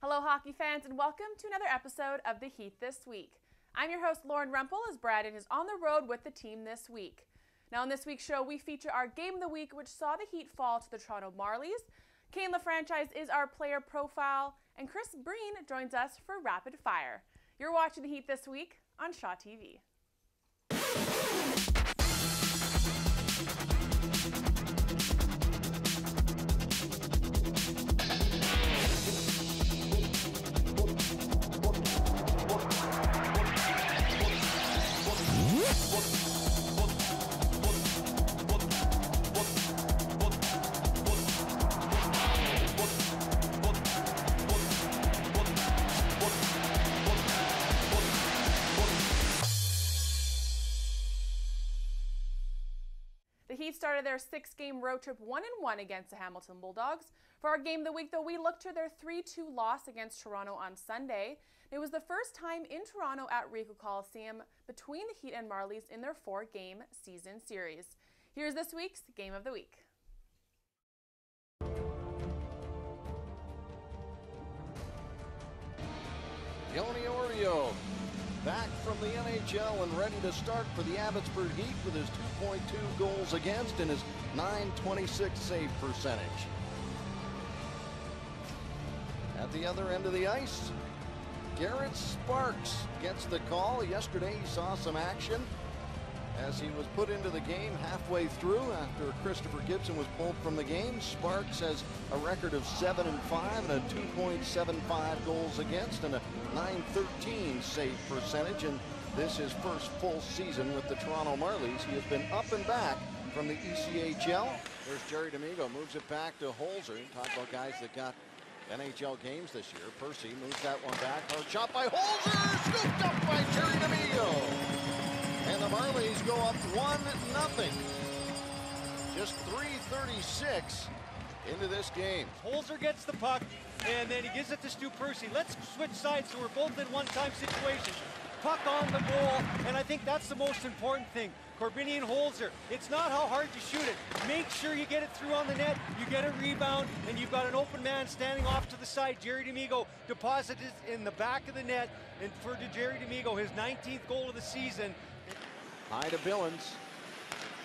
Hello hockey fans and welcome to another episode of the Heat This Week. I'm your host Lauren Rempel as Braden is on the road with the team this week. Now in this week's show we feature our Game of the Week which saw the Heat fall to the Toronto Marlies. Kane LaFranchise is our player profile and Chris Breen joins us for Rapid Fire. You're watching the Heat This Week on Shaw TV. The Heat started their 6-game road trip 1-1 against the Hamilton Bulldogs. For our Game of the Week, though, we looked to their 3-2 loss against Toronto on Sunday. It was the first time in Toronto at Ricoh Coliseum between the Heat and Marlies in their 4-game season series. Here's this week's Game of the Week. Yoni Orio back from the NHL and ready to start for the Abbotsford Heat with his 2.2 goals against and his .926 save percentage. At the other end of the ice, Garrett Sparks gets the call. Yesterday he saw some action as he was put into the game halfway through after Christopher Gibson was pulled from the game. Sparks has a record of 7-5 and a 2.75 goals against and a .913 save percentage, and this is his first full season with the Toronto Marlies. He has been up and back from the ECHL. There's Jerry D'Amigo, moves it back to Holzer. Talk about guys that got NHL games this year. Percy moves that one back. Hard shot by Holzer, scooped up by Jerry D'Amigo. And the Marlies go up 1-0. Just 3:36 into this game. Holzer gets the puck, and then he gives it to Stu Percy. Let's switch sides so we're both in one-time situations. Puck on the goal, and I think that's the most important thing. Corbinian Holzer, it's not how hard you shoot it. Make sure you get it through on the net, you get a rebound, and you've got an open man standing off to the side. Jerry D'Amigo deposits it in the back of the net, and for Jerry D'Amigo, his 19th goal of the season. High to Billings,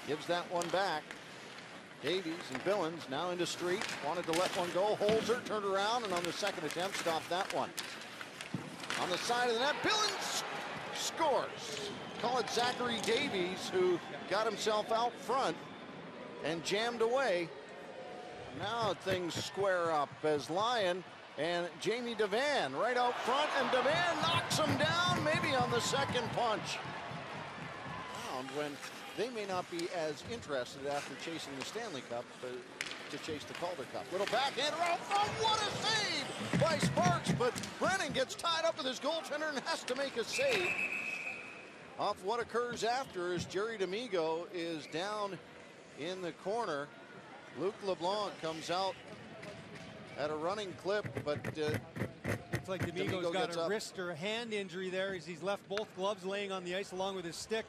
gives that one back. Davies and Billings now into Street, wanted to let one go. Holzer turned around and on the second attempt stopped that one. On the side of the net, Billings scores. Call it Zachary Davies, who got himself out front and jammed away. Now things square up as Lyon and Jamie Devan right out front, and Devan knocks him down maybe on the second punch. When they may not be as interested after chasing the Stanley Cup to chase the Calder Cup. Little backhander out front, what a save by Sparks, but Brennan gets tied up with his goaltender and has to make a save off what occurs after as Jerry D'Amigo is down in the corner. Luc LeBlanc comes out at a running clip, but it's like D'Amigo's got a wrist or a hand injury there as he's left both gloves laying on the ice along with his stick.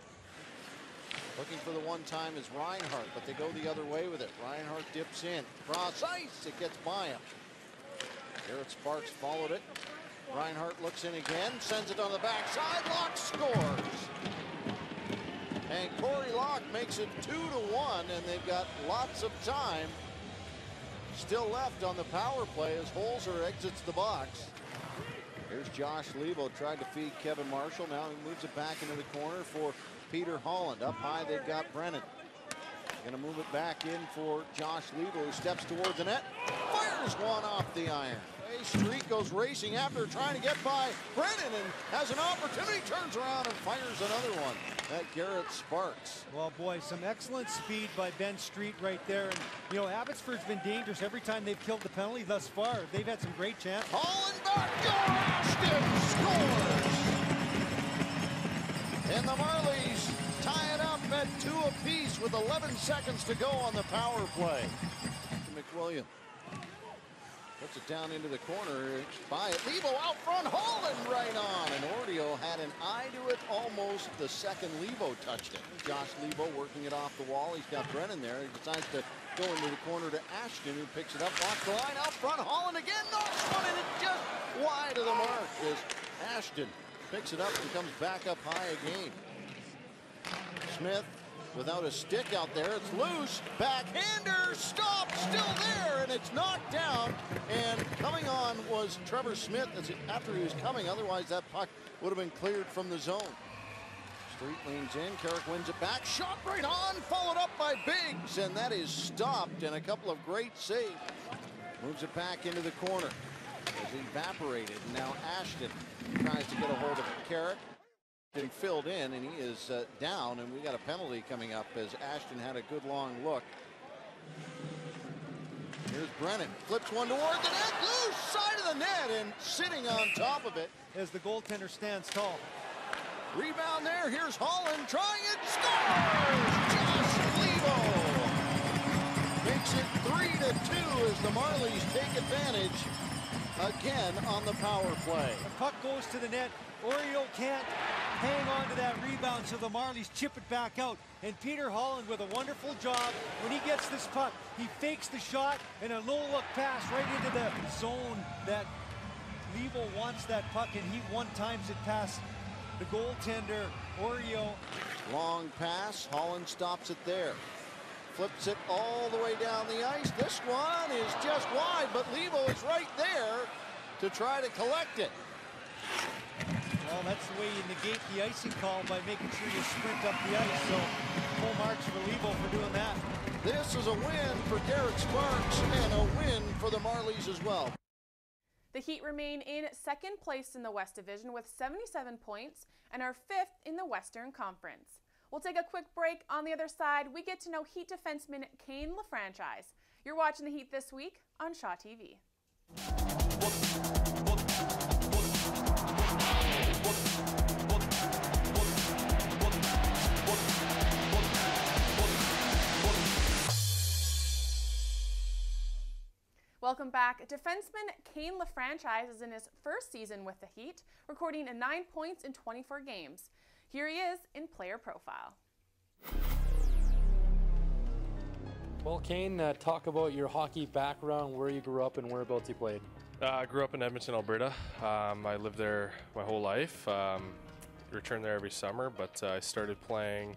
Looking for the one-time is Reinhart, but they go the other way with it. Reinhart dips in. Cross ice, it gets by him. Garrett Sparks followed it. Reinhart looks in again, sends it on the backside. Locke scores. And Corey Locke makes it 2-1, and they've got lots of time still left on the power play as Holzer exits the box. Here's Josh Lebo, tried to feed Kevin Marshall. Now he moves it back into the corner for Peter Holland. Up high, they've got Brennan. Going to move it back in for Josh Lebo, who steps toward the net. Fires one off the iron. Street goes racing after, trying to get by Brennan, and has an opportunity, turns around and fires another one at Garrett Sparks. Well, boy, some excellent speed by Ben Street right there. And, you know, Abbotsford's been dangerous every time they've killed the penalty thus far. They've had some great chances. Holland back, Ashton scores! And the Marlies tie it up at 2 apiece with 11 seconds to go on the power play. McWilliam puts it down into the corner, by it. Lebo out front, Holland right on. And Ordio had an eye to it almost the second Lebo touched it. Josh Lebo working it off the wall. He's got Brennan there. He decides to go into the corner to Ashton, who picks it up off the line. Out front, Holland again, knocks one, and it just Ashton picks it up and comes back up high again. Smith without a stick out there. It's loose. Backhander. Stop. Still there. And it's knocked down. And coming on was Trevor Smith after he was coming. Otherwise, that puck would have been cleared from the zone. Street leans in. Carrick wins it back. Shot right on. Followed up by Biggs. And that is stopped. And a couple of great saves. Moves it back into the corner. Is evaporated. And now Ashton tries to get a hold of Carrick. Been filled in, and he is down, and we got a penalty coming up as Ashton had a good long look. Here's Brennan, flips one toward the net, loose side of the net, and sitting on top of it as the goaltender stands tall. Rebound there. Here's Holland trying it, scores. Josh Levo makes it 3-2 as the Marlies take advantage again on the power play. The puck goes to the net. Oriole can't hang on to that rebound, so the Marlies chip it back out. And Peter Holland with a wonderful job. When he gets this puck, he fakes the shot and a low-look pass right into the zone that Levo wants that puck, and he one-times it past the goaltender, Oriole. Long pass. Holland stops it there. Flips it all the way down the ice. This one is just wide, but Levo is right there to try to collect it. Well, that's the way you negate the icing call, by making sure you sprint up the ice. So full marks for Levo for doing that. This is a win for Derek Sparks and a win for the Marlies as well. The Heat remain in second place in the West Division with 77 points and are fifth in the Western Conference. We'll take a quick break. On the other side, we get to know Heat defenseman Kane LaFranchise. You're watching the Heat This Week on Shaw TV. Welcome back. Defenseman Kane LaFranchise is in his first season with the Heat, recording 9 points in 24 games. Here he is in player profile. Well, Kane, talk about your hockey background, where you grew up and whereabouts you played. I grew up in Edmonton, Alberta. I lived there my whole life. Returned there every summer, but I started playing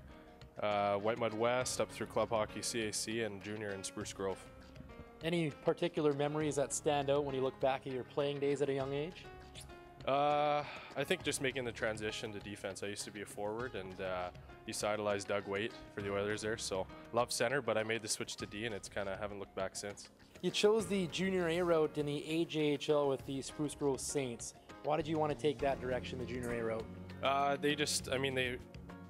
White Mud West up through club hockey, CAC, and junior in Spruce Grove. Any particular memories that stand out when you look back at your playing days at a young age? I think just making the transition to defense. I used to be a forward, and used to idolize Doug Waite for the Oilers there, so love center, but I made the switch to D, and it's kind of haven't looked back since. You chose the junior A route in the AJHL with the Spruce Grove Saints. Why did you want to take that direction, the junior A route? They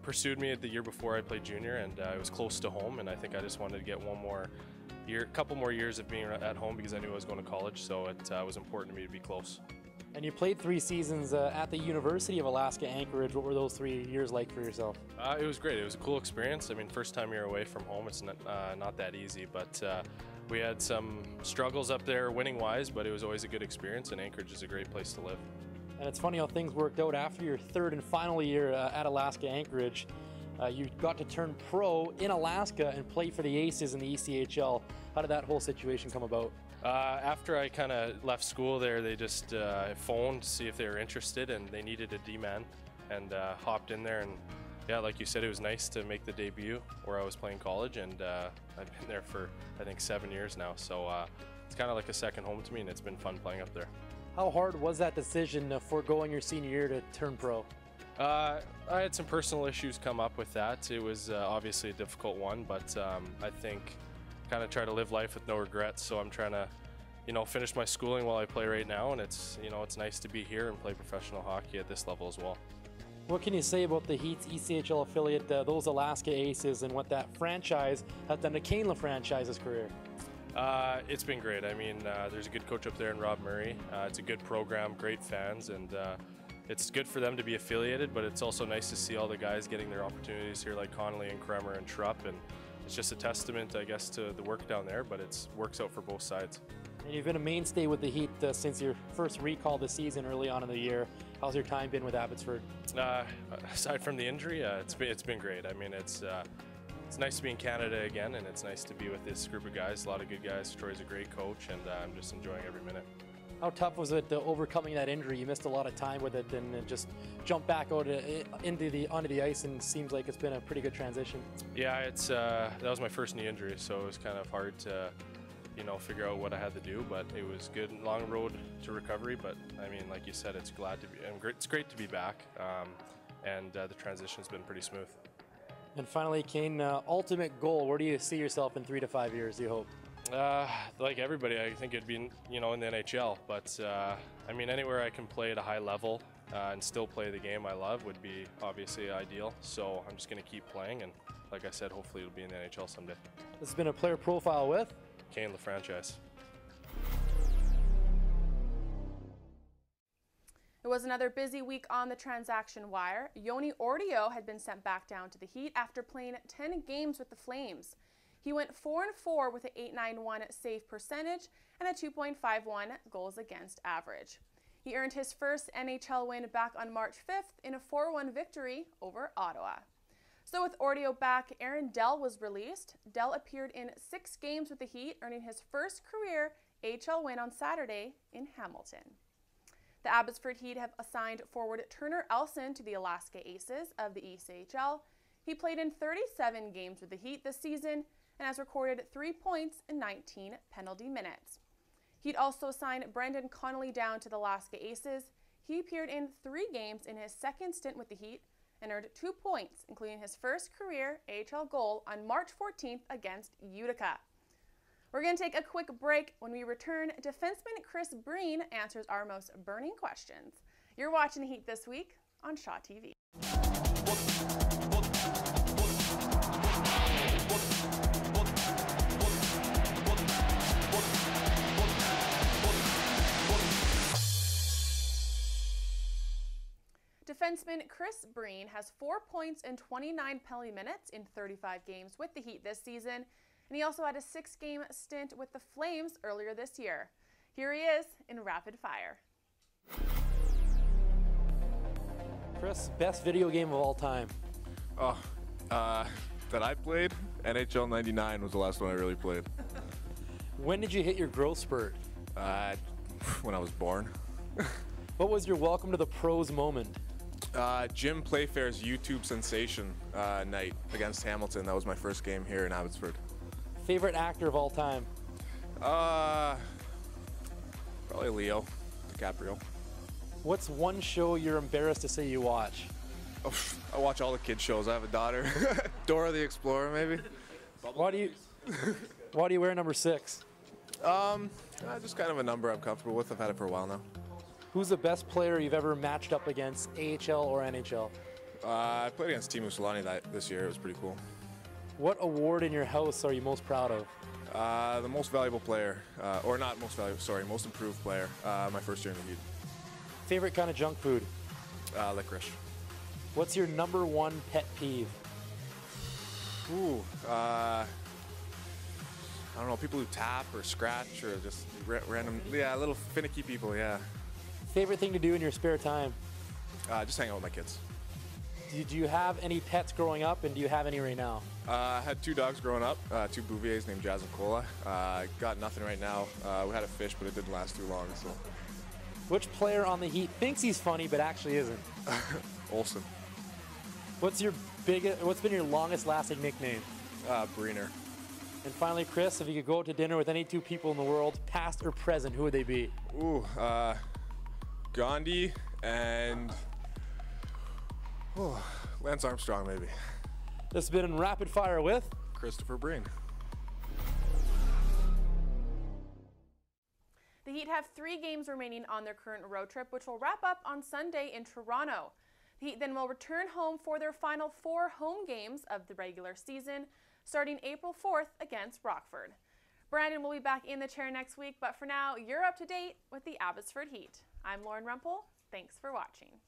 pursued me the year before I played junior, and I was close to home, and I think I just wanted to get one more year, couple more years of being at home because I knew I was going to college, so it was important to me to be close. And you played 3 seasons at the University of Alaska Anchorage. What were those 3 years like for yourself? It was great. It was a cool experience. I mean, first time you're away from home, it's not that easy, but we had some struggles up there winning-wise, but it was always a good experience, and Anchorage is a great place to live. And it's funny how things worked out after your 3rd and final year at Alaska Anchorage. You got to turn pro in Alaska and play for the Aces in the ECHL. How did that whole situation come about? After I kind of left school there, they just phoned to see if they were interested, and they needed a D-man, and hopped in there. And yeah, like you said, it was nice to make the debut where I was playing college, and I've been there for, I think, 7 years now. So it's kind of like a second home to me, and it's been fun playing up there. How hard was that decision of foregoing your senior year to turn pro? I had some personal issues come up with that. It was obviously a difficult one, but I think kind of try to live life with no regrets. So I'm trying to, finish my schooling while I play right now, and it's nice to be here and play professional hockey at this level as well. What can you say about the Heat's ECHL affiliate, those Alaska Aces, and what that franchise has done to Kane LaFranchise's career? It's been great. I mean, there's a good coach up there in Rob Murray. It's a good program, great fans, and it's good for them to be affiliated, but it's also nice to see all the guys getting their opportunities here, like Connolly and Kremer and Trupp, and it's just a testament, I guess, to the work down there, but it works out for both sides. And you've been a mainstay with the Heat since your first recall this season early on in the year. How's your time been with Abbotsford? Aside from the injury, it's been great. I mean, it's nice to be in Canada again, and it's nice to be with this group of guys, a lot of good guys. Troy's a great coach, and I'm just enjoying every minute. How tough was it overcoming that injury? You missed a lot of time with it, and then just jump back out onto the ice, and seems like it's been a pretty good transition. Yeah, it's that was my first knee injury, so it was kind of hard to, figure out what I had to do. But it was good, long road to recovery. But I mean, like you said, it's great to be back, and the transition's been pretty smooth. And finally, Kane, ultimate goal. Where do you see yourself in 3 to 5 years? Do you hope? Like everybody, I think it'd be, in the NHL. But I mean, anywhere I can play at a high level and still play the game I love would be obviously ideal. So I'm just going to keep playing, and like I said, hopefully it'll be in the NHL someday. This has been a Player Profile with Kane, the franchise. It was another busy week on the transaction wire. Joni Ortio had been sent back down to the Heat after playing 10 games with the Flames. He went 4-4 with an .891 save percentage and a 2.51 goals against average. He earned his first NHL win back on March 5th in a 4-1 victory over Ottawa. So with Ortio back, Aaron Dell was released. Dell appeared in 6 games with the Heat, earning his first career AHL win on Saturday in Hamilton. The Abbotsford Heat have assigned forward Turner Elson to the Alaska Aces of the ECHL. He played in 37 games with the Heat this season and has recorded 3 points in 19 penalty minutes. He'd also assigned Brendan Connolly down to the Alaska Aces. He appeared in 3 games in his second stint with the Heat and earned 2 points, including his first career AHL goal on March 14th against Utica. We're going to take a quick break. When we return, defenseman Chris Breen answers our most burning questions. You're watching the Heat This Week on Shaw TV. Defenseman Chris Breen has 4 points and 29 penalty minutes in 35 games with the Heat this season, and he also had a 6-game stint with the Flames earlier this year. Here he is in rapid fire. Chris, best video game of all time? That I played, NHL 99 was the last one I really played. When did you hit your growth spurt? When I was born. What was your welcome to the pros moment? Jim Playfair's YouTube sensation night against Hamilton. That was my first game here in Abbotsford. Favorite actor of all time? Probably Leo DiCaprio. What's one show you're embarrassed to say you watch? Oh, I watch all the kids shows. I have a daughter. Dora the Explorer, maybe. Why do you wear number 6? Just kind of a number I'm comfortable with. I've had it for a while now. Who's the best player you've ever matched up against, AHL or NHL? I played against Teemu Selanne this year. It was pretty cool. What award in your house are you most proud of? The most valuable player, or not most valuable, sorry, most improved player, my first year in the Heat. Favorite kind of junk food? Licorice. What's your number 1 pet peeve? Ooh, I don't know, people who tap or scratch or just random, little finicky people, yeah. Favorite thing to do in your spare time? Just hang out with my kids. Did you have any pets growing up, and do you have any right now? I had 2 dogs growing up, 2 Bouviers named Jazz and Cola. Got nothing right now. We had a fish, but it didn't last too long. So. Which player on the Heat thinks he's funny but actually isn't? Olsen. What's been your longest lasting nickname? Breener. And finally, Chris, if you could go out to dinner with any 2 people in the world, past or present, who would they be? Ooh, Gandhi and Lance Armstrong, maybe. This has been Rapid Fire with Christopher Breen. The Heat have 3 games remaining on their current road trip, which will wrap up on Sunday in Toronto. The Heat then will return home for their final 4 home games of the regular season, starting April 4th against Rockford. Brandon will be back in the chair next week, but for now, you're up to date with the Abbotsford Heat. I'm Lauren Rumpel. Thanks for watching.